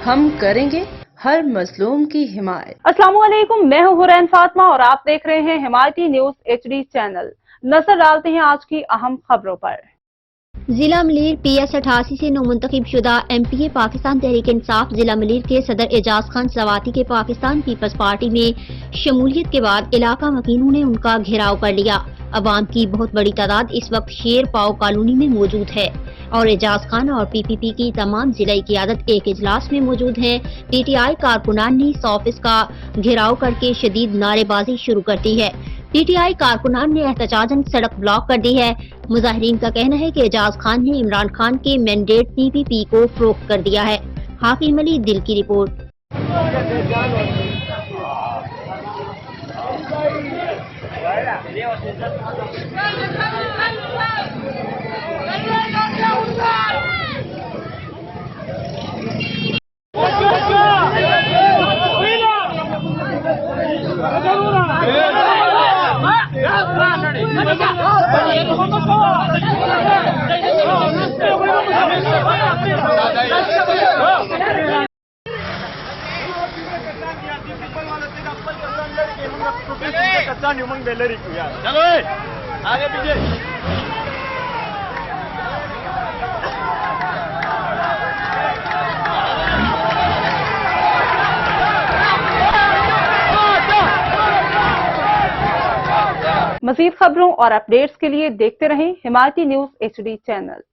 हम करेंगे हर मजलूम की हिमायत। अस्सलामुअलैकुम, मैं हूं हुरैन फातिमा और आप देख रहे हैं हिमायती न्यूज HD चैनल। नजर डालते हैं आज की अहम खबरों पर। जिला मलीर PS 88 से नौमुंतखब शुदा MPA पाकिस्तान तहरीक इंसाफ जिला मलीर के सदर एजाज खान सवाती के पाकिस्तान पीपल्स पार्टी में शमूलियत के बाद इलाका मकीनों ने उनका घेराव कर लिया। अवाम की बहुत बड़ी तादाद इस वक्त शेर पाव कॉलोनी में मौजूद है और एजाज खान और PPP की तमाम जिला क़ियादत एक इजलास में मौजूद है। TTI कारकुनान ने इस ऑफिस का घेराव करके शदीद नारेबाजी शुरू कर दी है। TTI कारकुनान ने एहतजाजन सड़क ब्लॉक कर दी है। मुजाहिरीन का कहना है कि एजाज खान ने इमरान खान के मैंडेट PPP को फरोख्त कर दिया है। हाकिम अली दिल की रिपोर्ट। चलो आगे पीछे। मजीद खबरों और अपडेट्स के लिए देखते रहें हिमायती न्यूज HD चैनल।